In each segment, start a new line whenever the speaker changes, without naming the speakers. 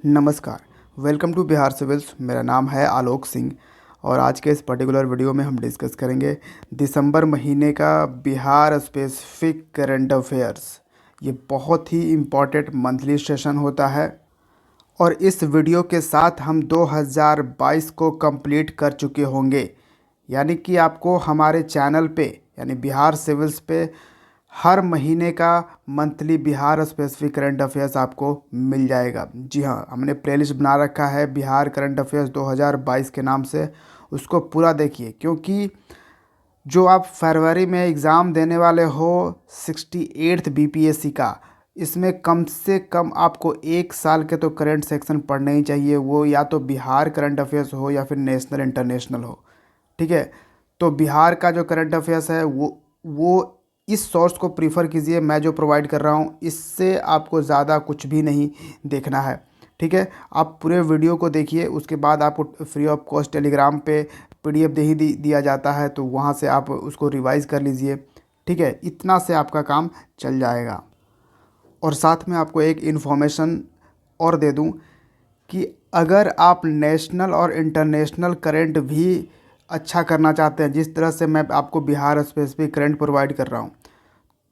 नमस्कार। Welcome to Bihar civils. मेरा नाम है आलोक सिंह और आज के इस पर्टिकुलर वीडियो में हम डिस्कस करेंगे दिसंबर महीने का बिहार स्पेसिफिक करंट अफेयर्स। ये बहुत ही इम्पॉर्टेंट मंथली सेशन होता है और इस वीडियो के साथ हम 2022 को कंप्लीट कर चुके होंगे। यानी कि आपको हमारे चैनल पे यानी बिहार सिविल्स पे हर महीने का monthly Bihar specific current affairs आपको मिल जाएगा। जी हाँ, हमने प्लेलिस्ट बना रखा है बिहार करंट अफेयर्स 2022 के नाम से। उसको पूरा देखिए, क्योंकि जो आप फरवरी में एग्ज़ाम देने वाले हो 68th बीपीएससी का, इसमें कम से कम आपको 1 साल के तो करंट सेक्शन पढ़ने ही चाहिए। वो या तो बिहार करंट अफेयर्स हो या फिर नेशनल इंटरनेशनल हो। ठीक है, तो बिहार का जो करंट अफेयर्स है वो इस सोर्स को प्रीफर कीजिए। मैं जो प्रोवाइड कर रहा हूँ इससे आपको ज़्यादा कुछ भी नहीं देखना है। ठीक है, आप पूरे वीडियो को देखिए, उसके बाद आपको फ्री ऑफ कॉस्ट टेलीग्राम पे पीडीएफ दिया जाता है, तो वहाँ से आप उसको रिवाइज़ कर लीजिए। ठीक है, इतना से आपका काम चल जाएगा। और साथ में आपको एक इन्फॉर्मेशन और दे दूं कि अगर आप नेशनल और इंटरनेशनल करंट भी अच्छा करना चाहते हैं, जिस तरह से मैं आपको बिहार स्पेसिफिक करंट प्रोवाइड कर रहा हूँ,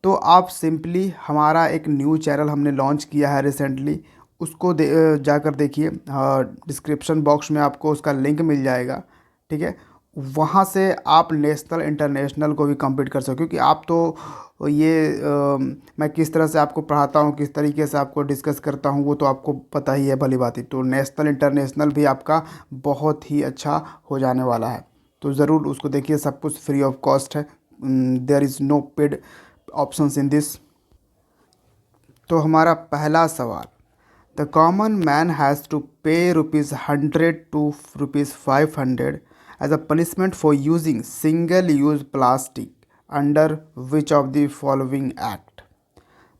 तो आप सिंपली हमारा एक न्यू चैनल हमने लॉन्च किया है रिसेंटली, उसको जाकर देखिए। डिस्क्रिप्शन बॉक्स में आपको उसका लिंक मिल जाएगा। ठीक है, वहाँ से आप नेशनल इंटरनेशनल को भी कंप्लीट कर सकते हो, क्योंकि आप तो मैं किस तरह से आपको पढ़ाता हूँ, किस तरीके से आपको डिस्कस करता हूँ, वो तो आपको पता ही है भली बात ही। तो नेशनल इंटरनेशनल भी आपका बहुत ही अच्छा हो जाने वाला है, तो ज़रूर उसको देखिए। सब कुछ फ्री ऑफ कॉस्ट है, there is no paid options in this. तो हमारा पहला सवाल, the common man has to pay ₹100 to ₹500 as a punishment for using single use plastic under which of the following act.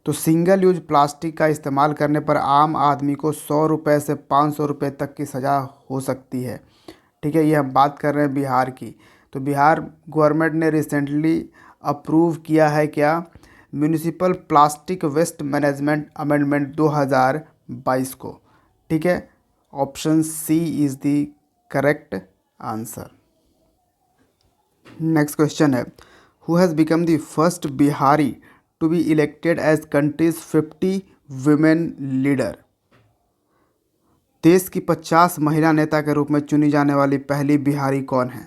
तो single use plastic का इस्तेमाल करने पर आम आदमी को ₹100 से ₹500 तक की सज़ा हो सकती है। ठीक है, ये हम बात कर रहे हैं बिहार की। तो बिहार गवर्नमेंट ने रिसेंटली अप्रूव किया है क्या, municipal plastic waste management amendment 2022 को। ठीक है, option C is the correct answer. Next question है, who has become the first Bihari to be elected as countries 50 women leader. देश की 50 महिला नेता के रूप में चुनी जाने वाली पहली बिहारी कौन है?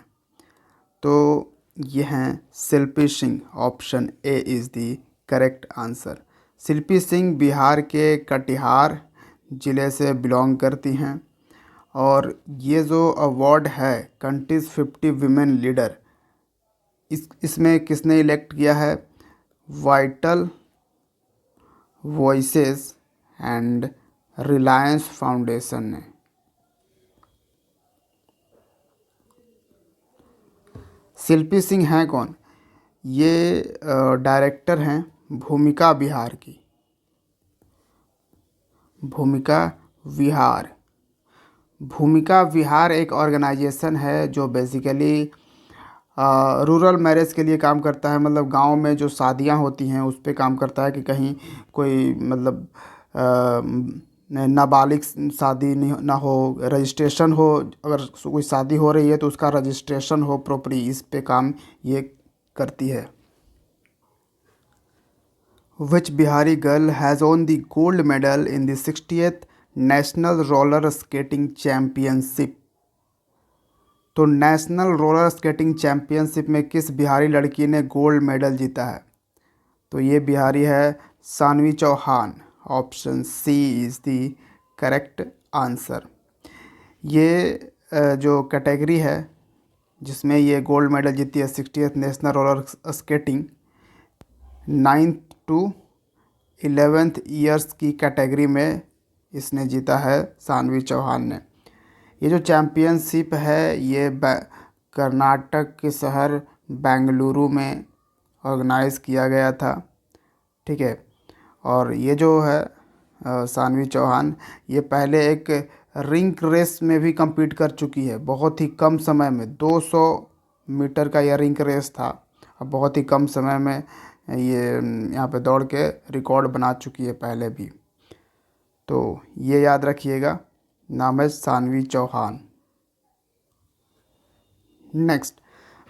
तो ये हैं Shilpi Singh. Option A is the correct answer. Shilpi Singh Bihar के कटिहार ज़िले से बिलोंग करती हैं और ये जो अवार्ड है कंट्रीज 50 विमेन लीडर, इसमें किसने इलेक्ट किया है? Vital voices and Reliance foundation ने। शिल्पी सिंह हैं कौन? ये डायरेक्टर हैं भूमिका बिहार की। भूमिका विहार भूमिका विहार एक ऑर्गेनाइजेशन है जो बेसिकली रूरल मैरिज के लिए काम करता है। मतलब गांव में जो शादियां होती हैं उस पे काम करता है कि कहीं कोई मतलब नाबालिग शादी नहीं ना हो, रजिस्ट्रेशन हो। अगर कोई शादी हो रही है तो उसका रजिस्ट्रेशन हो प्रॉपरली, इस पे काम ये करती है। Which Bihari girl has won the gold medal in the 60th National Roller Skating Championship? तो नेशनल रोलर स्केटिंग चैम्पियनशिप में किस बिहारी लड़की ने गोल्ड मेडल जीता है? तो ये बिहारी है Saanvi Chauhan. Option C is the correct answer. ये जो कैटेगरी है जिसमें ये गोल्ड मेडल जीती है 60th national roller skating, 9th to 11th years की कैटेगरी में इसने जीता है सानवी चौहान ने। ये जो चैम्पियनशिप है ये कर्नाटक के शहर बेंगलुरु में ऑर्गेनाइज़ किया गया था। ठीक है, और ये जो है सानवी चौहान, ये पहले एक रिंग रेस में भी compete कर चुकी है। बहुत ही कम समय में 200 मीटर का यह रिंग रेस था और बहुत ही कम समय में ये यहाँ पे दौड़ के रिकॉर्ड बना चुकी है पहले भी। तो ये याद रखिएगा। नाम है Saanvi Chauhan. Next,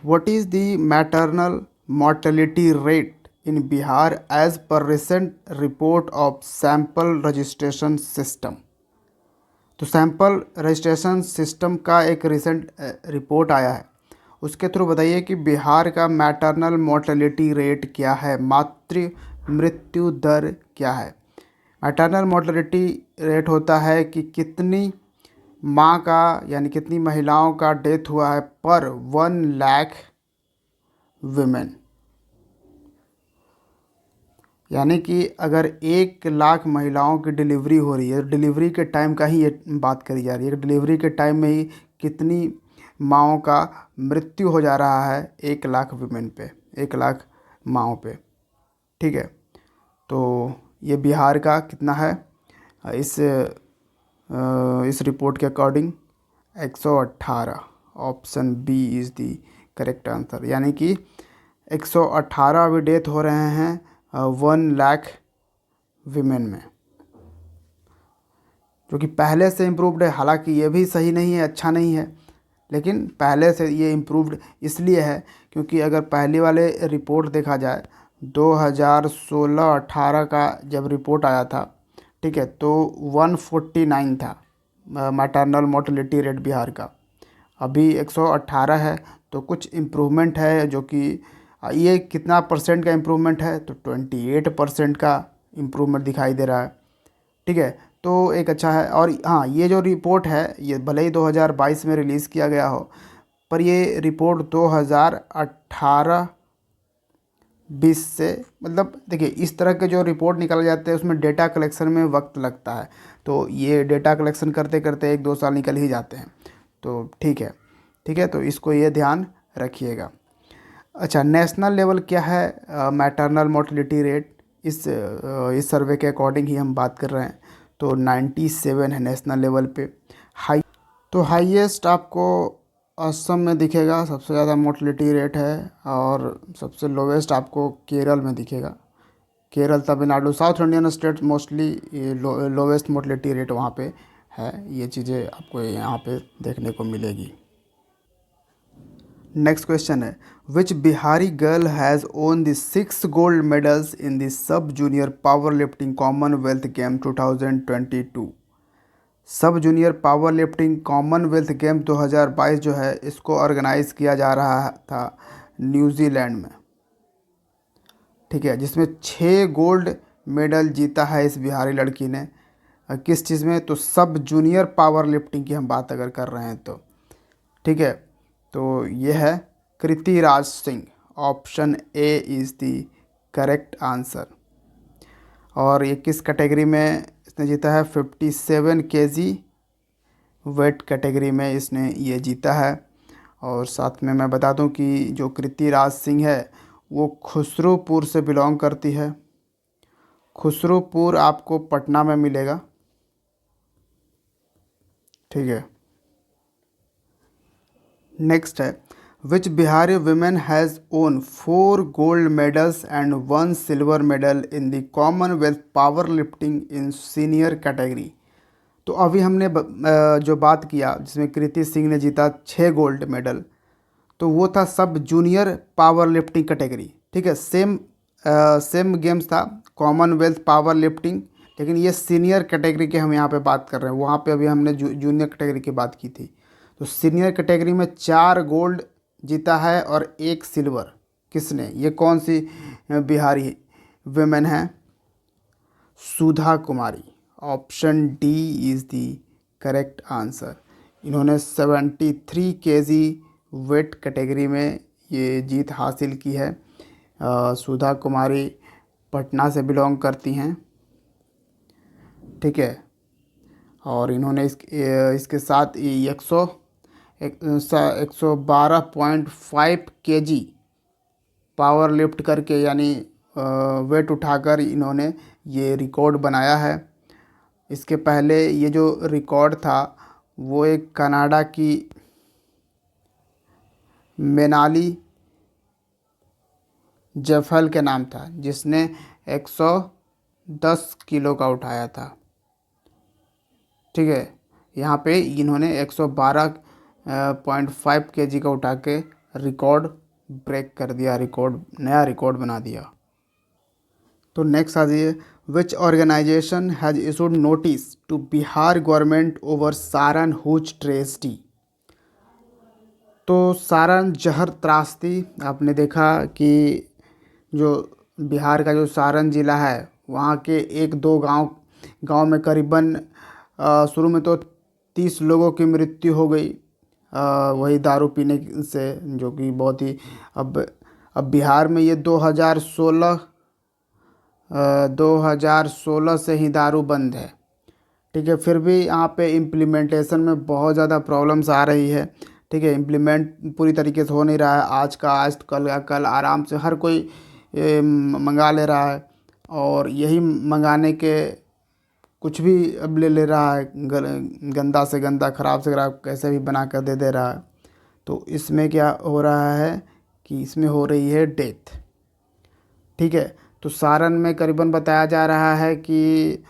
what is the maternal mortality rate in Bihar as per recent report of sample registration system। तो सैंपल रजिस्ट्रेशन सिस्टम का एक रिसेंट रिपोर्ट आया है, उसके थ्रू बताइए कि बिहार का मैटरनल मोर्टेलिटी रेट क्या है, मातृ मृत्यु दर क्या है। मैटरनल मोर्टेलिटी रेट होता है कि कितनी माँ का यानी कितनी महिलाओं का डेथ हुआ है पर 1 लाख विमेन। यानी कि अगर 1 लाख महिलाओं की डिलीवरी हो रही है, डिलीवरी के टाइम का ही ये बात करी जा रही है कि डिलीवरी के टाइम में ही कितनी माँओं का मृत्यु हो जा रहा है 1 लाख विमेन पे, 1 लाख माँओं पे। ठीक है, तो ये बिहार का कितना है इस रिपोर्ट के according 118। Option B is the correct answer. यानी कि 118 अभी डेथ हो रहे हैं 1 लाख विमेन में, जो कि पहले से इम्प्रूव्ड है। हालांकि ये भी सही नहीं है, अच्छा नहीं है, लेकिन पहले से ये इम्प्रूव्ड इसलिए है क्योंकि अगर पहले वाले रिपोर्ट देखा जाए 2016-18 का जब रिपोर्ट आया था, ठीक है, तो 149 था मैटरनल मोर्टेलिटी रेट बिहार का। अभी 118 है, तो कुछ इम्प्रूवमेंट है, जो कि ये कितना परसेंट का इम्प्रूवमेंट है, तो 28% का इम्प्रूवमेंट दिखाई दे रहा है। ठीक है, तो एक अच्छा है। और हाँ, ये जो रिपोर्ट है ये भले ही 2022 में रिलीज़ किया गया हो, पर ये रिपोर्ट 2018-20 से, मतलब देखिए इस तरह के जो रिपोर्ट निकाले जाते हैं उसमें डेटा कलेक्शन में वक्त लगता है, तो ये डेटा कलेक्शन करते करते 1-2 साल निकल ही जाते हैं। तो ठीक है, ठीक है, तो इसको ये ध्यान रखिएगा। अच्छा, नेशनल लेवल क्या है मैटरनल मोर्टेलिटी रेट, इस सर्वे के अकॉर्डिंग ही हम बात कर रहे हैं। तो 97 है नेशनल लेवल पे। हाई तो हाईएस्ट आपको असम में दिखेगा, सबसे ज़्यादा मोर्टेलिटी रेट है, और सबसे लोवेस्ट आपको केरल में दिखेगा। Kerala, Tamil Nadu, south Indian state mostly lowest mortality rate वहाँ पे है। ये चीज़ें आपको यहाँ पे देखने को मिलेगी। नेक्स्ट क्वेश्चन है, which Bihari girl has won the 6 gold medals in the sub junior power lifting Commonwealth game 2022। Sub junior power lifting Commonwealth game 2022 जो है, इसको ऑर्गेनाइज किया जा रहा था न्यूजीलैंड में। ठीक है, जिसमें 6 गोल्ड मेडल जीता है इस बिहारी लड़की ने। किस चीज़ में, तो सब जूनियर पावर लिफ्टिंग की हम बात अगर कर रहे हैं तो। ठीक है, तो ये है Kriti Raj Singh. Option A is the correct answer. और ये किस कैटेगरी में इसने जीता है, 57 केजी वेट कैटेगरी में इसने ये जीता है। और साथ में मैं बता दूं कि जो कृति राज सिंह है वो खुसरूपुर से बिलोंग करती है। खुसरूपुर आपको पटना में मिलेगा। ठीक है, नेक्स्ट है, which Bihari women has won 4 gold medals and 1 silver medal in the Commonwealth power lifting in senior category. तो अभी हमने जो बात किया जिसमें कृति सिंह ने जीता 6 गोल्ड मेडल, तो वो था सब जूनियर पावर लिफ्टिंग कैटेगरी। ठीक है, सेम गेम्स था, कॉमनवेल्थ पावर लिफ्टिंग, लेकिन ये सीनियर कैटेगरी के हम यहाँ पे बात कर रहे हैं। वहाँ पे अभी हमने जूनियर कैटेगरी की बात की थी। तो सीनियर कैटेगरी में 4 गोल्ड जीता है और 1 सिल्वर। किसने, ये कौन सी बिहारी वेमेन है, Sudha Kumari. Option D is the correct answer. इन्होंने 73 केजी वेट कैटेगरी में ये जीत हासिल की है। सुधा कुमारी पटना से बिलोंग करती हैं। ठीक है, और इन्होंने इसके साथ 112.5 केजी पावर लिफ्ट करके, यानी वेट उठाकर इन्होंने ये रिकॉर्ड बनाया है। इसके पहले ये जो रिकॉर्ड था वो एक कनाडा की मेनाली जफल के नाम था, जिसने 110 किलो का उठाया था। ठीक है, यहाँ पे इन्होंने 112.5 kg का उठा के रिकॉर्ड ब्रेक कर दिया, नया रिकॉर्ड बना दिया। तो नेक्स्ट आ जाइए, which organisation has issued notice to Bihar government over Saran hooch tragedy. तो सारन जहर त्रासदी, आपने देखा कि जो बिहार का जो सारन ज़िला है वहाँ के एक दो गांव में करीबन शुरू में तो 30 लोगों की मृत्यु हो गई, वही दारू पीने से, जो कि बहुत ही अब बिहार में ये 2016 से ही दारू बंद है। ठीक है, फिर भी यहाँ पे इम्प्लीमेंटेशन में बहुत ज़्यादा प्रॉब्लम्स आ रही है। ठीक है, इम्प्लीमेंट पूरी तरीके से हो नहीं रहा है, आज का आज कल का कल, आराम से हर कोई मंगा ले रहा है, और यही मंगाने के कुछ भी अब ले रहा है, गंदा से गंदा, ख़राब से ख़राब कैसे भी बना कर दे रहा है। तो इसमें क्या हो रहा है कि इसमें हो रही है डेथ। ठीक है, तो सारण में करीबन बताया जा रहा है कि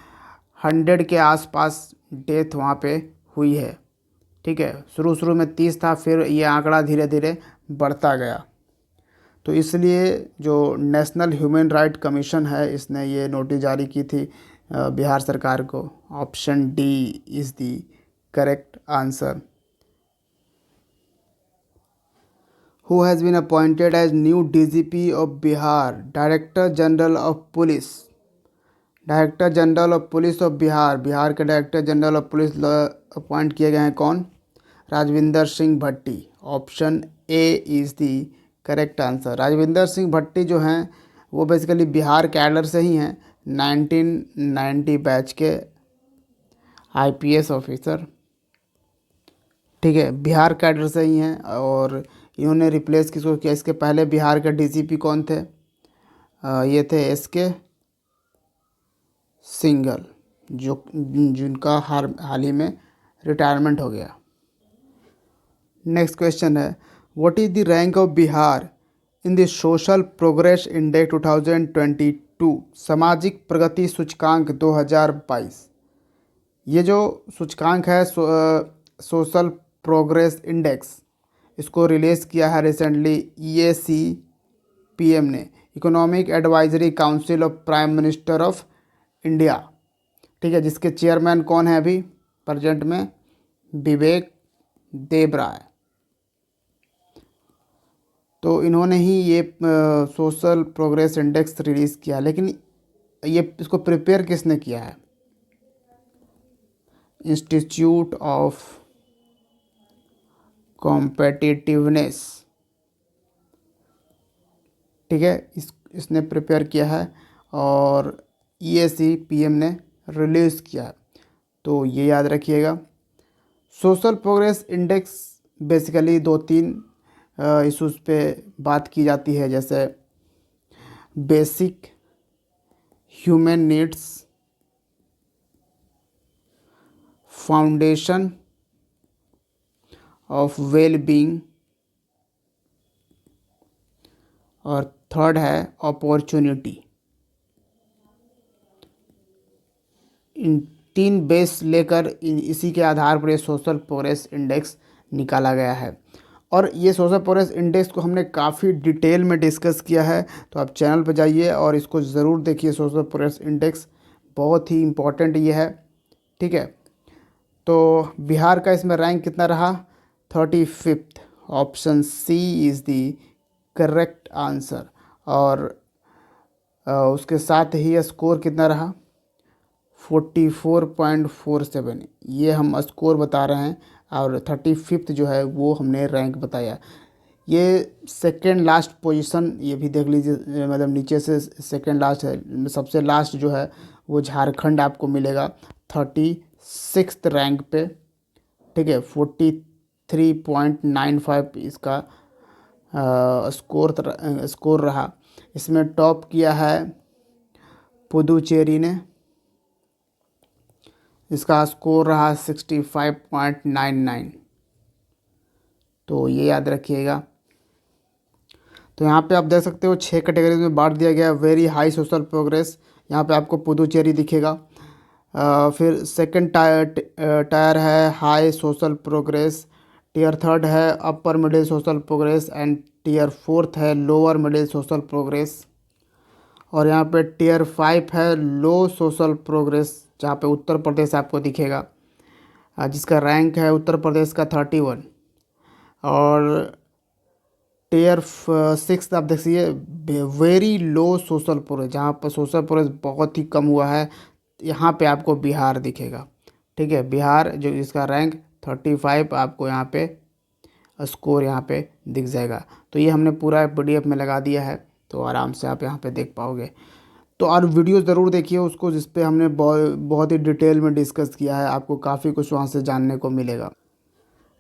100 के आसपास डेथ वहाँ पे हुई है। ठीक है, शुरू में 30 था, फिर ये आंकड़ा धीरे धीरे बढ़ता गया। तो इसलिए जो नेशनल ह्यूमन राइट कमीशन है, इसने ये नोटिस जारी की थी बिहार सरकार को। Option D is the correct answer. Who has been appointed as new DGP of Bihar, Director General of Police? Director general of police of Bihar के director general of police appoint किए गए हैं कौन? Rajvinder Singh Bhatti. Option A is the correct answer. Rajvinder Singh Bhatti जो हैं वो basically Bihar cadre से ही हैं, 1990 बैच के IPS ऑफिसर। ठीक है, बिहार कैडर से ही हैं, और इन्होंने रिप्लेस किसको किया? इसके पहले बिहार के DGP कौन थे? ये थे SK सिंघल, जिनका हाल ही में रिटायरमेंट हो गया। नेक्स्ट क्वेश्चन है, what is the rank of Bihar in the social progress index 2022, सामाजिक प्रगति सूचकांक 2022। ये जो सूचकांक है सोशल प्रोग्रेस इंडेक्स, इसको रिलीज़ किया है रिसेंटली EAC-PM ने, economic advisory council of prime minister of India. ठीक है, जिसके चेयरमैन कौन है अभी प्रेजेंट में? विवेक देबराय। तो इन्होंने ही ये सोशल प्रोग्रेस इंडेक्स रिलीज़ किया, लेकिन ये इसको प्रिपेयर किसने किया है? Institute of competitiveness. ठीक है, इसने प्रिपेयर किया है और EAC-PM ने रिलीज़ किया है। तो ये याद रखिएगा। Social progress index basically 2-3 issues पे बात की जाती है, जैसे basic human needs, foundation of well being, और थर्ड है अपॉर्चुनिटी। इन 3 बेस लेकर इसी के आधार पर ये सोशल प्रोग्रेस इंडेक्स निकाला गया है। और ये सोशल प्रोग्रेस इंडेक्स को हमने काफ़ी डिटेल में डिस्कस किया है, तो आप चैनल पर जाइए और इसको ज़रूर देखिए। सोशल प्रोग्रेस इंडेक्स बहुत ही इम्पोर्टेंट ये है। ठीक है, तो बिहार का इसमें रैंक कितना रहा? 35th। Option C is the correct answer. और उसके साथ ही स्कोर कितना रहा? 44.47। ये हम स्कोर बता रहे हैं, और 35th जो है वो हमने रैंक बताया। ये सेकेंड लास्ट पोजीशन, ये भी देख लीजिए, मतलब नीचे से सेकेंड लास्ट है। सबसे लास्ट जो है वो झारखंड आपको मिलेगा 36th रैंक पे। ठीक है, 43.95 इसका स्कोर रहा। इसमें टॉप किया है पुदुचेरी ने, इसका स्कोर रहा 65.99। तो ये याद रखिएगा। तो यहाँ पे आप देख सकते हो 6 कैटेगरीज में बांट दिया गया। वेरी हाई सोशल प्रोग्रेस, यहाँ पे आपको पुदुचेरी दिखेगा। फिर सेकंड टायर है high social progress, tier third है upper middle social progress and tier fourth है लोअर मिडिल सोशल प्रोग्रेस। और यहाँ पे टीयर फाइव है लो सोशल प्रोग्रेस, जहाँ पे उत्तर प्रदेश आपको दिखेगा, जिसका रैंक है उत्तर प्रदेश का 31। और टीयर सिक्स आप देखिए वेरी लो सोशल प्रोग्रेस, जहाँ पर सोशल प्रोग्रेस बहुत ही कम हुआ है, यहाँ पे आपको बिहार दिखेगा। ठीक है, बिहार जो इसका रैंक 35 आपको यहाँ पे स्कोर यहाँ पे दिख जाएगा। तो ये हमने पूरा PDF में लगा दिया है, तो आराम से आप यहाँ पे देख पाओगे। तो और वीडियो ज़रूर देखिए उसको, जिस पे हमने बहुत ही डिटेल में डिस्कस किया है, आपको काफ़ी कुछ वहाँ से जानने को मिलेगा।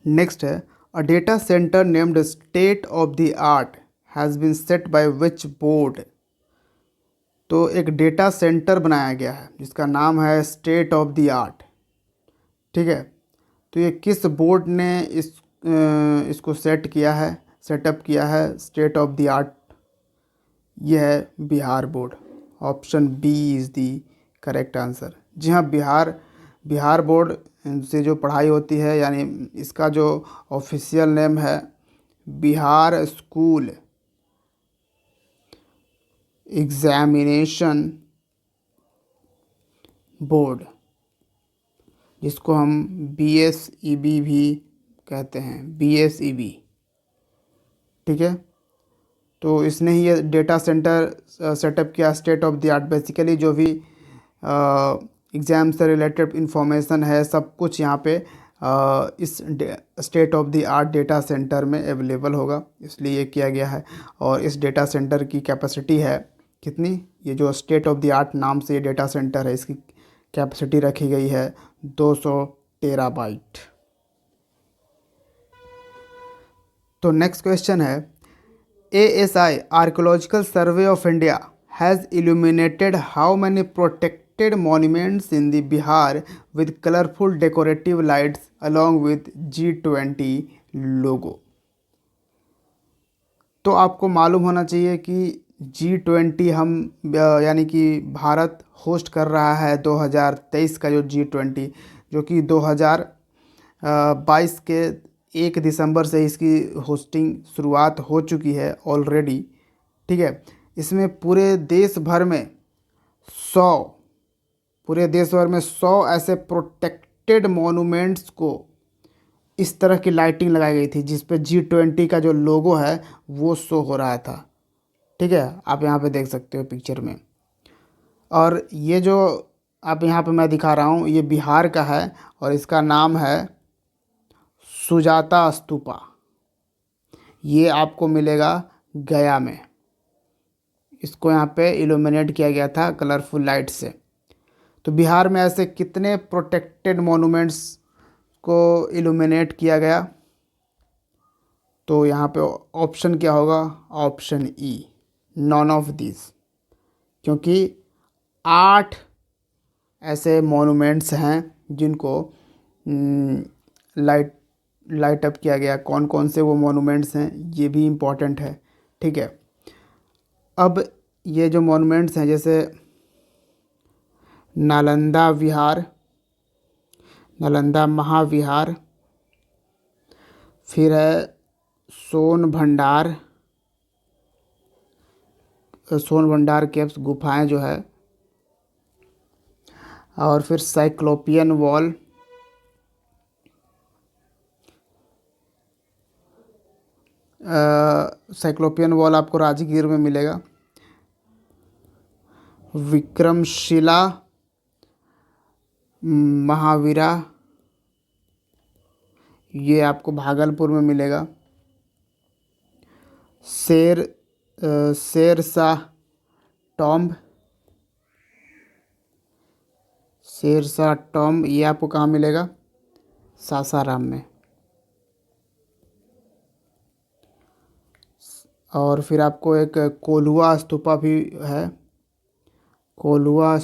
नेक्स्ट है a data center named state of the art has been set by which board. तो एक डेटा सेंटर बनाया गया है जिसका नाम है स्टेट ऑफ द आर्ट। ठीक है, तो ये किस बोर्ड ने इसको सेटअप किया है स्टेट ऑफ द आर्ट? यह है Bihar board. Option B is the correct answer. जी हाँ, बिहार बोर्ड से जो पढ़ाई होती है, यानी इसका जो ऑफिशियल नेम है बिहार स्कूल एग्ज़ामिनेशन बोर्ड, जिसको हम BSEB भी कहते हैं, BSEB। ठीक है, तो इसने ही ये डेटा सेंटर सेटअप किया state of the art. Basically जो भी एग्ज़ाम से रिलेटेड इंफॉर्मेशन है सब कुछ यहाँ पे इस state of the art data centre में अवेलेबल होगा, इसलिए ये किया गया है। और इस डेटा सेंटर की कैपेसिटी है कितनी? ये जो स्टेट ऑफ द आर्ट नाम से ये डेटा सेंटर है, इसकी कैपेसिटी रखी गई है 200 टेराबाइट। तो नेक्स्ट क्वेश्चन है ASI archaeological survey of India has illuminated how many protected monuments in the Bihar with colorful decorative lights along with G20 logo। तो आपको मालूम होना चाहिए कि G20 हम यानी कि भारत होस्ट कर रहा है 2023 का जो G20, जो कि 2022 के 1 दिसंबर से इसकी होस्टिंग शुरुआत हो चुकी है ऑलरेडी। ठीक है, इसमें पूरे देश भर में 100 ऐसे प्रोटेक्टेड मॉन्यूमेंट्स को इस तरह की लाइटिंग लगाई गई थी, जिस पे G20 का जो लोगो है वो शो हो रहा था। ठीक है, आप यहाँ पे देख सकते हो पिक्चर में। और ये जो आप यहाँ पे मैं दिखा रहा हूँ ये बिहार का है और इसका नाम है सुजाता स्तूपा। ये आपको मिलेगा गया में। इसको यहाँ पे इल्यूमिनेट किया गया था कलरफुल लाइट से। तो बिहार में ऐसे कितने प्रोटेक्टेड मॉन्यूमेंट्स को इल्यूमिनेट किया गया? तो यहाँ पे ऑप्शन क्या होगा? Option E, none of this, क्योंकि 8 ऐसे मॉन्यूमेंट्स हैं जिनको लाइट अप किया गया। कौन कौन से वो मॉन्यूमेंट्स हैं ये भी इम्पॉर्टेंट है। ठीक है, अब ये जो मॉन्यूमेंट्स हैं जैसे नालंदा विहार, नालंदा महाविहार, फिर है सोन भंडार केव्स गुफाएं जो है, और फिर साइक्लोपियन वॉल, साइक्लोपियन वॉल आपको राजगीर में मिलेगा। विक्रमशिला महावीरा ये आपको भागलपुर में मिलेगा। शेरशाह टॉम्ब ये आपको कहाँ मिलेगा? सासाराम में। और फिर आपको एक कोल्हुआ स्तूपा भी है। कोल्हुआ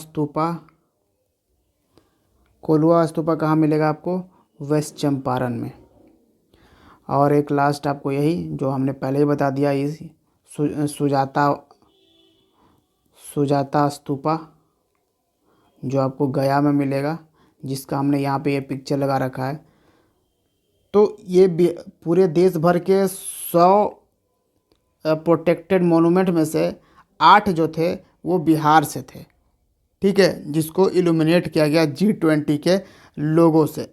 स्तूपा कहाँ मिलेगा आपको? वेस्ट चंपारण में। और एक लास्ट आपको यही जो हमने पहले ही बता दिया, इस सुजाता स्तूपा जो आपको गया में मिलेगा, जिसका हमने यहाँ पे ये पिक्चर लगा रखा है। तो ये पूरे देश भर के 100 प्रोटेक्टेड मोनूमेंट में से 8 जो थे वो बिहार से थे, ठीक है, जिसको इल्यूमिनेट किया गया G20 के लोगों से।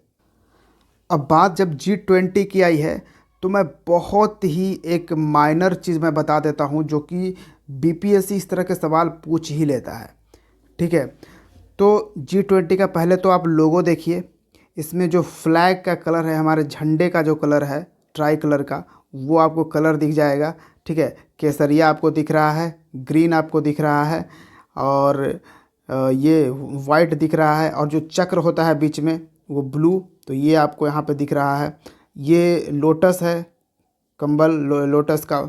अब बात जब G20 की आई है तो मैं बहुत ही एक माइनर चीज़ मैं बता देता हूँ, जो कि बीपीएससी इस तरह के सवाल पूछ ही लेता है, ठीक है। तो G20 का पहले तो आप लोगो देखिए, इसमें जो फ्लैग का कलर है, हमारे झंडे का जो कलर है ट्राई कलर का, वो आपको कलर दिख जाएगा, ठीक है। केसरिया आपको दिख रहा है, ग्रीन आपको दिख रहा है, और ये वाइट दिख रहा है, और जो चक्र होता है बीच में वो ब्लू, तो ये आपको यहाँ पे दिख रहा है। ये लोटस है, कमल लोटस का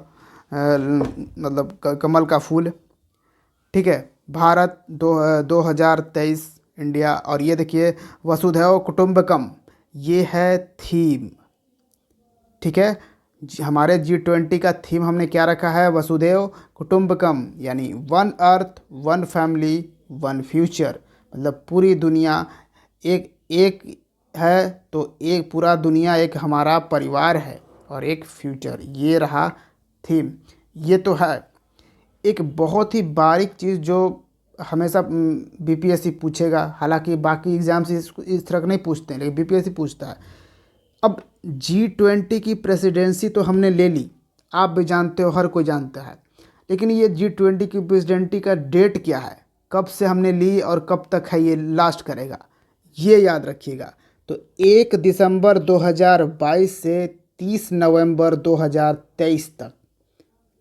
मतलब कमल का फूल, ठीक है। भारत 2023 इंडिया। और ये देखिए वसुधैव कुटुंबकम, ये है थीम, ठीक है। हमारे G20 का थीम हमने क्या रखा है, वसुधैव कुटुंबकम, यानी one earth one family one future. मतलब पूरी दुनिया एक एक है, तो एक पूरा दुनिया एक हमारा परिवार है और एक फ्यूचर, ये रहा थीम। ये तो है एक बहुत ही बारीक चीज़ जो हमेशा बीपीएससी पूछेगा। हालांकि बाकी एग्ज़ाम से इस तरह नहीं पूछते हैं, लेकिन बीपीएससी पूछता है। अब G20 की प्रेसिडेंसी तो हमने ले ली, आप भी जानते हो, हर कोई जानता है, लेकिन ये G20 की प्रेसिडेंसी का डेट क्या है, कब से हमने ली और कब तक है ये लास्ट करेगा, ये याद रखिएगा। तो 1 दिसंबर 2022 से 30 नवंबर 2023 तक,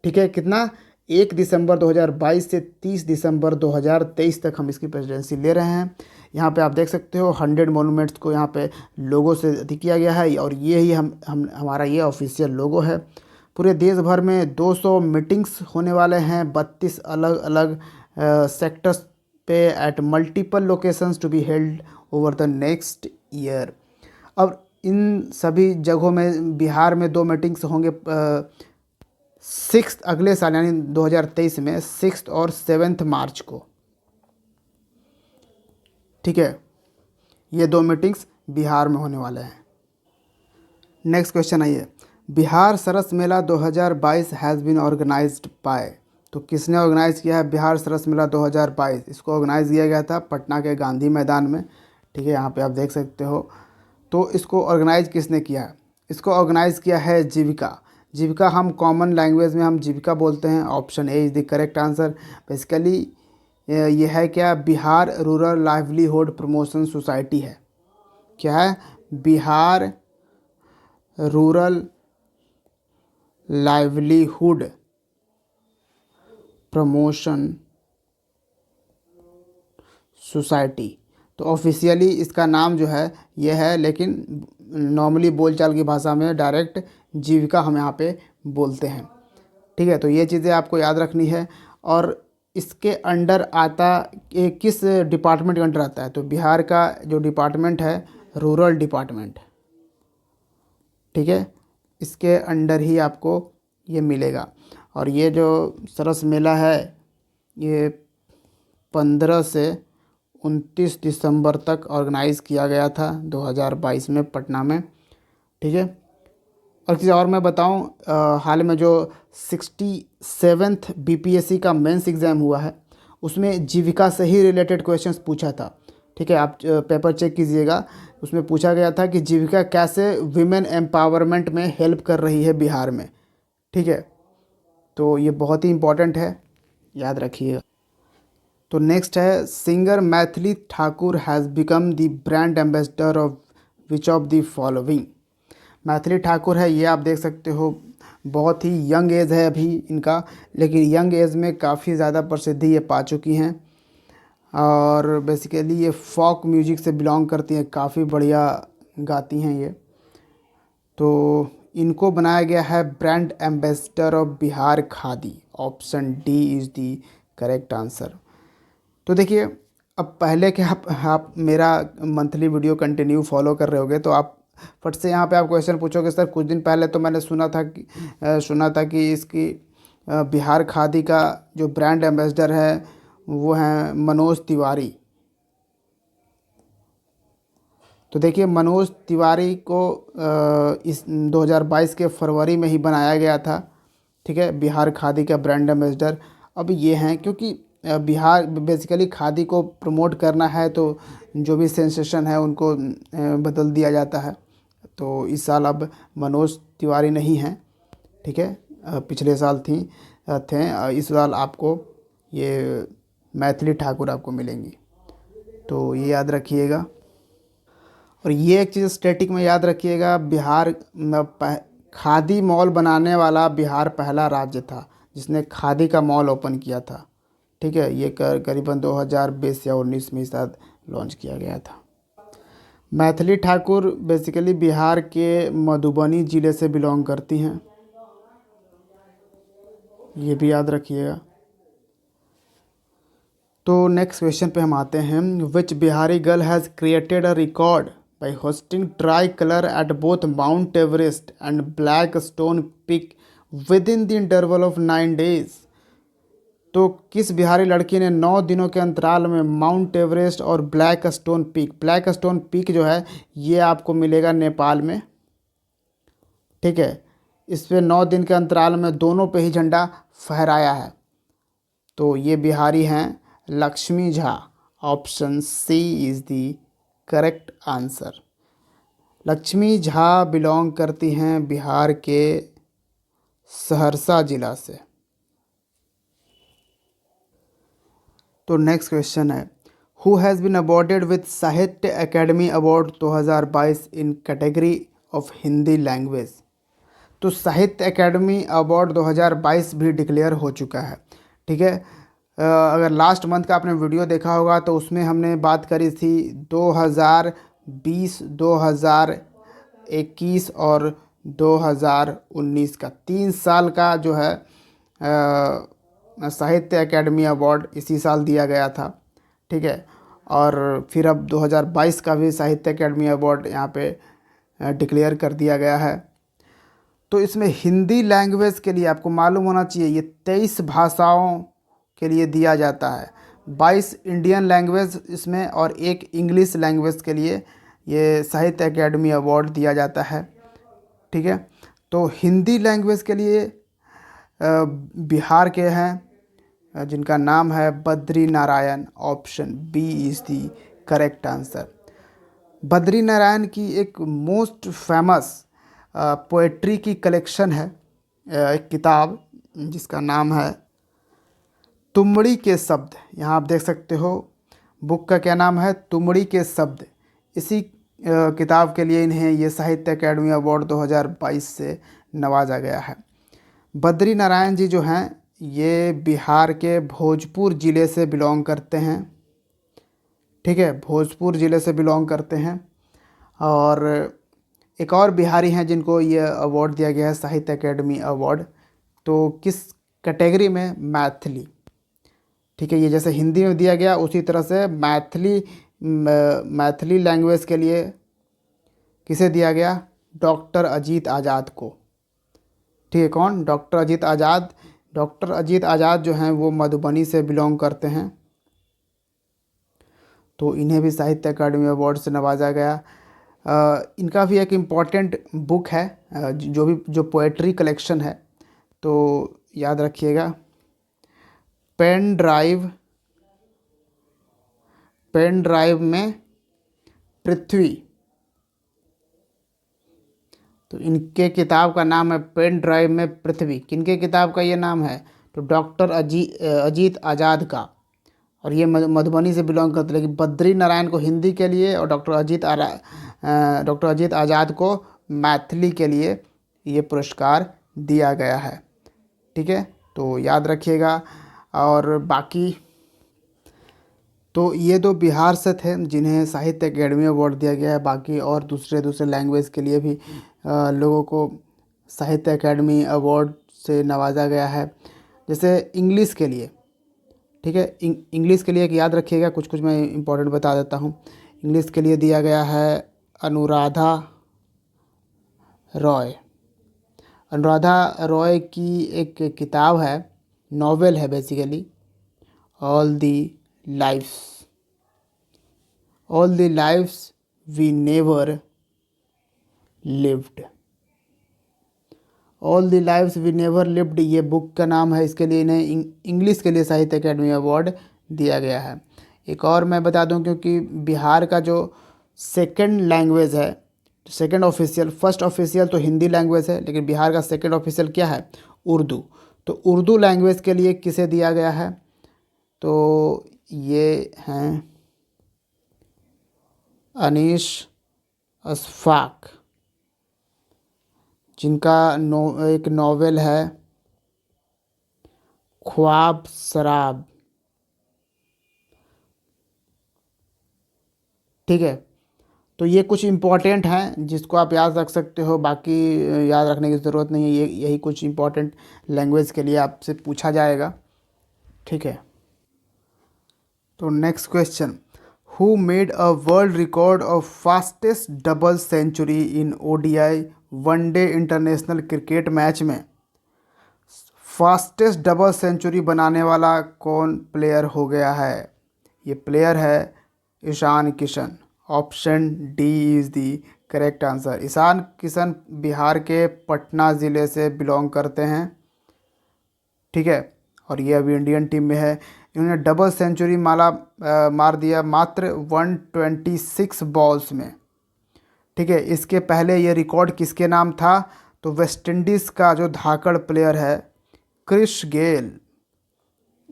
ठीक है। कितना, 1 दिसंबर 2022 से 30 दिसंबर 2023 तक हम इसकी प्रेसिडेंसी ले रहे हैं। यहाँ पे आप देख सकते हो 100 मोनूमेंट्स को यहाँ पे लोगो से अधिक किया गया है, और ये ही हम हमारा ये ऑफिशियल लोगो है। पूरे देश भर में 200 मीटिंग्स होने वाले हैं, 32 अलग अलग सेक्टर्स पे at multiple locations to be held over the next year. अब इन सभी जगहों में बिहार में 2 मीटिंग्स होंगे 6 अगले साल यानी 2023 में 6 और 7 मार्च को, ठीक है। ये 2 मीटिंग्स बिहार में होने वाले हैं। नेक्स्ट क्वेश्चन आइए, बिहार सरस मेला 2022 हैज़ बीन ऑर्गेनाइज्ड बाय। तो किसने ऑर्गेनाइज़ किया है बिहार सरस मेला 2022? इसको ऑर्गेनाइज़ किया गया था पटना के गांधी मैदान में, ठीक है, यहाँ पे आप देख सकते हो। तो इसको ऑर्गेनाइज़ किसने किया है? इसको ऑर्गेनाइज़ किया है जीविका। जीविका हम कॉमन लैंग्वेज में हम जीविका बोलते हैं। Option A is the correct answer. Basically ये है क्या, Bihar rural livelihood promotion society है। क्या है? Bihar rural livelihood promotion society. तो ऑफिशियली इसका नाम जो है ये है, लेकिन नॉर्मली बोलचाल की भाषा में डायरेक्ट जीविका हम यहाँ पे बोलते हैं, ठीक है। तो ये चीज़ें आपको याद रखनी है। और इसके अंडर आता, ये किस डिपार्टमेंट के अंडर आता है? तो बिहार का जो डिपार्टमेंट है रूरल डिपार्टमेंट, ठीक है, इसके अंडर ही आपको ये मिलेगा। और ये जो सरस मेला है ये 15 से 29 दिसंबर तक ऑर्गेनाइज़ किया गया था 2022 में पटना में, ठीक है। और किसी और मैं बताऊं, हाल में जो 67th बीपीएससी का मेंस एग्ज़ाम हुआ है उसमें जीविका से ही रिलेटेड क्वेश्चंस पूछा था, ठीक है। आप पेपर चेक कीजिएगा, उसमें पूछा गया था कि जीविका कैसे विमेन एम्पावरमेंट में हेल्प कर रही है बिहार में, ठीक है। तो ये बहुत ही इम्पोर्टेंट है, याद रखिएगा। तो नेक्स्ट है, singer Maithili Thakur has become the brand ambassador of which of the following. Maithili Thakur है, ये आप देख सकते हो, बहुत ही यंग एज है अभी इनका, लेकिन यंग एज में काफ़ी ज़्यादा प्रसिद्धि ये पा चुकी हैं। और बेसिकली ये फॉक म्यूजिक से बिलोंग करती हैं, काफ़ी बढ़िया गाती हैं ये। तो इनको बनाया गया है brand ambassador of Bihar khadi. Option D is the correct answer. तो देखिए, अब पहले के आप मेरा मंथली वीडियो कंटिन्यू फॉलो कर रहे होगे, तो आप फट से यहाँ पे आप क्वेश्चन पूछोगे सर कुछ दिन पहले तो मैंने सुना था कि इसकी बिहार खादी का जो ब्रांड एम्बेसडर है वो हैं मनोज तिवारी, तो देखिए मनोज तिवारी को इस 2022 के फरवरी में ही बनाया गया था, ठीक है, बिहार खादी का ब्रांड एम्बेसडर। अब ये हैं क्योंकि बिहार बेसिकली खादी को प्रमोट करना है, तो जो भी सेंसेशन है उनको बदल दिया जाता है। तो इस साल अब मनोज तिवारी नहीं हैं, ठीक है, पिछले साल थे। इस साल आपको ये मैथिली ठाकुर आपको मिलेंगी, तो ये याद रखिएगा। और ये एक चीज़ स्टैटिक में याद रखिएगा, बिहार खादी मॉल बनाने वाला बिहार पहला राज्य था जिसने खादी का मॉल ओपन किया था, ठीक है। ये करीबन 2020 या 19 में शायद लॉन्च किया गया था। मैथिली ठाकुर बेसिकली बिहार के मधुबनी ज़िले से बिलोंग करती हैं, ये भी याद रखिएगा। तो नेक्स्ट क्वेश्चन पे हम आते हैं। Which Bihari girl has created a record by hoisting tricolour at both Mount Everest and black stone peak within the interval of 9 days। तो किस बिहारी लड़की ने 9 दिनों के अंतराल में माउंट एवरेस्ट और ब्लैक स्टोन पीक जो है ये आपको मिलेगा नेपाल में, ठीक है। इस पे 9 दिन के अंतराल में दोनों पे ही झंडा फहराया है। तो ये बिहारी हैं Lakshmi Jha. Option C is the correct answer. Lakshmi Jha belong करती हैं बिहार के सहरसा जिला से। तो नेक्स्ट क्वेश्चन है, who has been awarded with Sahitya academy award 2022 in category of Hindi language. तो साहित्य अकेडमी अवार्ड 2022 भी डिक्लेयर हो चुका है, ठीक है। अगर लास्ट मंथ का आपने वीडियो देखा होगा तो उसमें हमने बात करी थी 2020, 2021 और 2019 का 3 साल का जो है साहित्य अकेडमी अवार्ड इसी साल दिया गया था, ठीक है। और फिर अब 2022 का भी साहित्य अकेडमी अवार्ड यहाँ पे डिक्लेयर कर दिया गया है। तो इसमें हिंदी लैंग्वेज के लिए आपको मालूम होना चाहिए ये 23 भाषाओं के लिए दिया जाता है, 22 इंडियन लैंग्वेज इसमें और 1 इंग्लिश लैंग्वेज के लिए ये साहित्य अकेडमी अवार्ड दिया जाता है, ठीक है। तो हिंदी लैंग्वेज के लिए बिहार के हैं जिनका नाम है Badri Narayan. Option B is the correct answer. Badri Narayan की एक मोस्ट फेमस पोएट्री की कलेक्शन है, एक किताब जिसका नाम है तुमड़ी के शब्द। यहाँ आप देख सकते हो बुक का क्या नाम है, तुमड़ी के शब्द। इसी किताब के लिए इन्हें ये साहित्य अकेडमी अवार्ड 2022 से नवाजा गया है। बद्री नारायण जी जो हैं ये बिहार के भोजपुर ज़िले से बिलोंग करते हैं, ठीक है, भोजपुर ज़िले से बिलोंग करते हैं। और एक और बिहारी हैं जिनको ये अवार्ड दिया गया है साहित्य अकेडमी अवार्ड, तो किस कैटेगरी में, मैथिली, ठीक है। ये जैसे हिंदी में दिया गया उसी तरह से मैथिली लैंग्वेज के लिए किसे दिया गया, डॉक्टर अजीत आज़ाद को, ठीक है। कौन, डॉक्टर अजीत आज़ाद। डॉक्टर अजीत आज़ाद जो हैं वो मधुबनी से बिलोंग करते हैं, तो इन्हें भी साहित्य अकादमी अवार्ड से नवाजा गया। इनका भी एक इम्पॉर्टेंट बुक है जो पोएट्री कलेक्शन है, तो याद रखिएगा। पेन ड्राइव में पृथ्वी। तो इनके किताब का नाम है पेन ड्राइव में पृथ्वी। किनके किताब का ये नाम है, तो डॉक्टर अजीत आज़ाद का। और ये मधुबनी से बिलोंग करते, लेकिन बद्री नारायण को हिंदी के लिए और डॉक्टर अजीत आज़ाद को मैथिली के लिए ये पुरस्कार दिया गया है, ठीक है। तो याद रखिएगा। और बाकी तो ये दो बिहार से थे जिन्हें साहित्य अकेडमी अवार्ड दिया गया है। बाकी और दूसरे लैंग्वेज के लिए भी लोगों को साहित्य अकेडमी अवार्ड से नवाजा गया है। जैसे इंग्लिश के लिए, ठीक है, इंग्लिश के लिए एक याद रखिएगा, कुछ मैं इंपॉर्टेंट बता देता हूँ। इंग्लिश के लिए दिया गया है अनुराधा रॉय की एक किताब है, नॉवेल है basically, all the lifes we never lived. All the lives we never lived ये बुक का नाम है। इसके लिए इन्हें इंग्लिश के लिए साहित्य अकेडमी अवार्ड दिया गया है। एक और मैं बता दूं, क्योंकि बिहार का जो सेकंड लैंग्वेज है, सेकंड ऑफिशियल, फर्स्ट ऑफिशियल तो हिंदी लैंग्वेज है, लेकिन बिहार का सेकंड ऑफिशियल क्या है? उर्दू। तो उर्दू लैंग्वेज के लिए किसे दिया गया है? तो ये हैं अनीश अशफाक, जिनका एक नॉवेल है ख्वाब शराब। ठीक है, तो ये कुछ इम्पॉर्टेंट हैं जिसको आप याद रख सकते हो, बाकी याद रखने की ज़रूरत नहीं है। ये यही कुछ इम्पॉर्टेंट लैंग्वेज के लिए आपसे पूछा जाएगा। ठीक है, तो next question, who made a world record of fastest double century in ODI one day international cricket match में फास्टेस्ट डबल सेंचुरी बनाने वाला कौन प्लेयर हो गया है? ये प्लेयर है Ishan Kishan. Option D is the correct answer. Ishan Kishan Bihar के पटना ज़िले से बिलोंग करते हैं। ठीक है, और ये अभी इंडियन टीम में है। इन्होंने डबल सेंचुरी मार दिया मात्र 126 बॉल्स में। ठीक है, इसके पहले ये रिकॉर्ड किसके नाम था? तो वेस्ट इंडीज़ का जो धाकड़ प्लेयर है क्रिस गेल,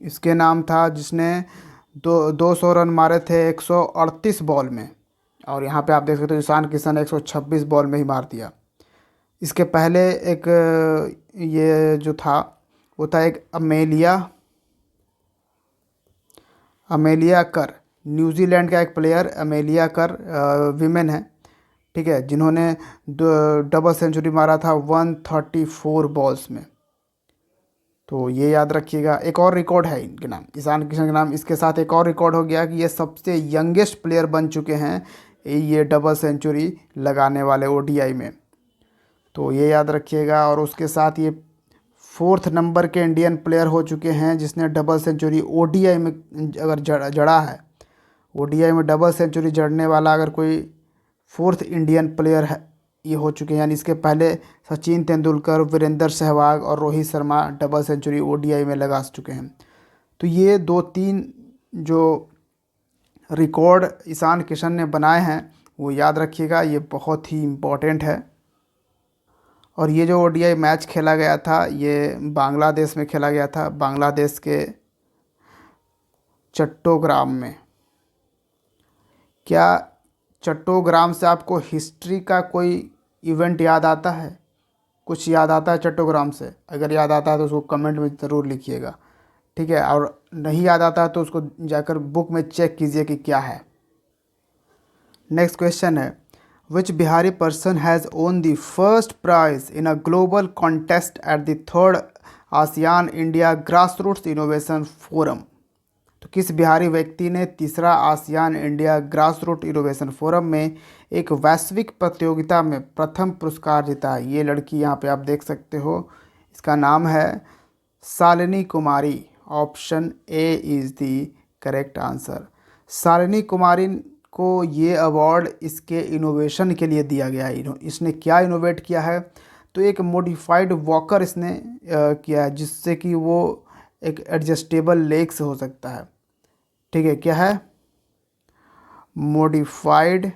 इसके नाम था, जिसने 200 रन मारे थे 138 बॉल में। और यहाँ पे आप देख सकते हो ईशान किशन 126 बॉल में ही मार दिया। इसके पहले एक ये जो था वो था एक अमेलिया कर, न्यूजीलैंड का एक प्लेयर अमेलिया कर, विमेन है। ठीक है, जिन्होंने डबल सेंचुरी मारा था 134 बॉल्स में। तो ये याद रखिएगा। एक और रिकॉर्ड है इनके नाम, ईशान किशन के नाम, इसके साथ एक और रिकॉर्ड हो गया कि ये सबसे यंगेस्ट प्लेयर बन चुके हैं ये डबल सेंचुरी लगाने वाले ओडीआई में। तो ये याद रखिएगा। और उसके साथ ये फोर्थ नंबर के इंडियन प्लेयर हो चुके हैं जिसने डबल सेंचुरी ओडीआई में अगर जड़ा है। ओडीआई में डबल सेंचुरी जड़ने वाला अगर कोई फोर्थ इंडियन प्लेयर है ये हो चुके हैं, यानी इसके पहले सचिन तेंदुलकर, वीरेंद्र सहवाग और Rohit Sharma double century ODI में लगा चुके हैं। तो ये 2-3 जो रिकॉर्ड ईशान किशन ने बनाए हैं वो याद रखिएगा, ये बहुत ही इम्पोर्टेंट है। और ये जो ओडीआई मैच खेला गया था ये बांग्लादेश में खेला गया था, बांग्लादेश के चट्टोग्राम में। क्या चट्टोग्राम से आपको हिस्ट्री का कोई इवेंट याद आता है? कुछ याद आता है चट्टोग्राम से? अगर याद आता है तो उसको कमेंट में ज़रूर लिखिएगा। ठीक है, और नहीं याद आता है तो उसको जाकर बुक में चेक कीजिए कि क्या है। नेक्स्ट क्वेश्चन है, which Bihari person has won the first prize in a global contest at the third ASEAN India grass roots innovation forum? तो किस बिहारी व्यक्ति ने तीसरा ASEAN India grass root innovation forum में एक वैश्विक प्रतियोगिता में प्रथम पुरस्कार जीता है? ये लड़की यहाँ पे आप देख सकते हो, इसका नाम है Shalini Kumari. Option A is the correct answer. Shalini Kumari को ये अवार्ड इसके इनोवेशन के लिए दिया गया है। इसने क्या इनोवेट किया है? तो एक मॉडिफाइड वॉकर इसने किया है, जिससे कि वो एक एडजस्टेबल लेग से हो सकता है। ठीक है, क्या है? Modified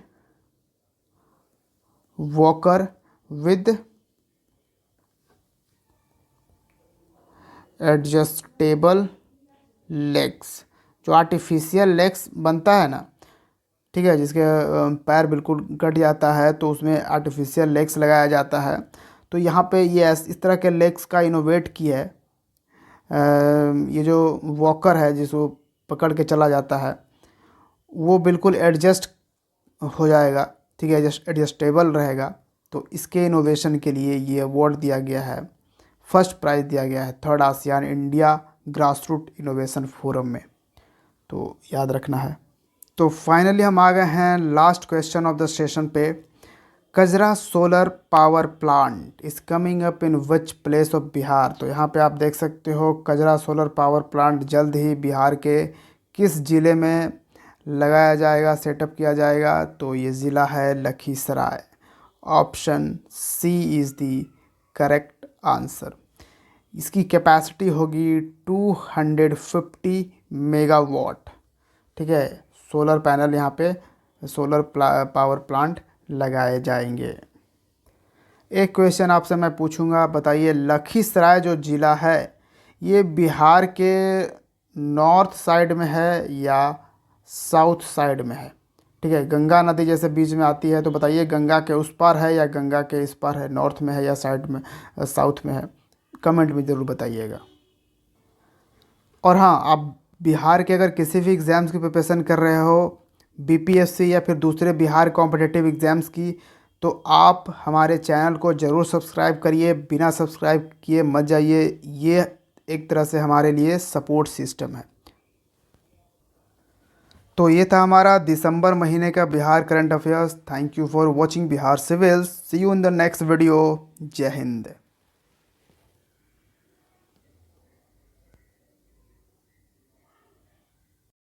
walker with adjustable legs. जो आर्टिफिशियल लेग्स बनता है ना, ठीक है, जिसके पैर बिल्कुल कट जाता है तो उसमें आर्टिफिशियल लेग्स लगाया जाता है। तो यहाँ पे ये इस तरह के लेग्स का इनोवेट किया है। ये जो वॉकर है जिसको पकड़ के चला जाता है वो बिल्कुल एडजस्ट हो जाएगा। ठीक है, एडजस्टेबल रहेगा। तो इसके इनोवेशन के लिए ये अवार्ड दिया गया है, फर्स्ट प्राइज़ दिया गया है third ASEAN India grass root innovation forum में। तो याद रखना है। तो फाइनली हम आ गए हैं last question of the session पे। Kajra solar power plant is coming up in which place of Bihar? तो यहाँ पे आप देख सकते हो कजरा सोलर पावर प्लांट जल्द ही बिहार के किस ज़िले में लगाया जाएगा, सेटअप किया जाएगा, तो ये ज़िला है Lakhisarai. Option C is the correct answer. इसकी कैपेसिटी होगी 250 मेगावाट। ठीक है, सोलर पैनल यहाँ पे सोलर पावर प्लांट लगाए जाएंगे। एक क्वेश्चन आपसे मैं पूछूंगा, बताइए लखीसराय जो ज़िला है ये बिहार के नॉर्थ साइड में है या साउथ साइड में है? ठीक है, गंगा नदी जैसे बीच में आती है, तो बताइए गंगा के उस पार है या गंगा के इस पार है, नॉर्थ में है या साइड में साउथ में है? कमेंट में ज़रूर बताइएगा। और हाँ, आप बिहार के अगर किसी भी एग्ज़ाम्स की प्रिपरेशन कर रहे हो, बीपीएससी या फिर दूसरे बिहार कॉम्पिटिटिव एग्ज़ाम्स की, तो आप हमारे चैनल को ज़रूर सब्सक्राइब करिए। बिना सब्सक्राइब किए मत जाइए, ये एक तरह से हमारे लिए सपोर्ट सिस्टम है। तो ये था हमारा दिसंबर महीने का Bihar current affairs. Thank you for watching Bihar civils. See you in the next video. जय हिंद।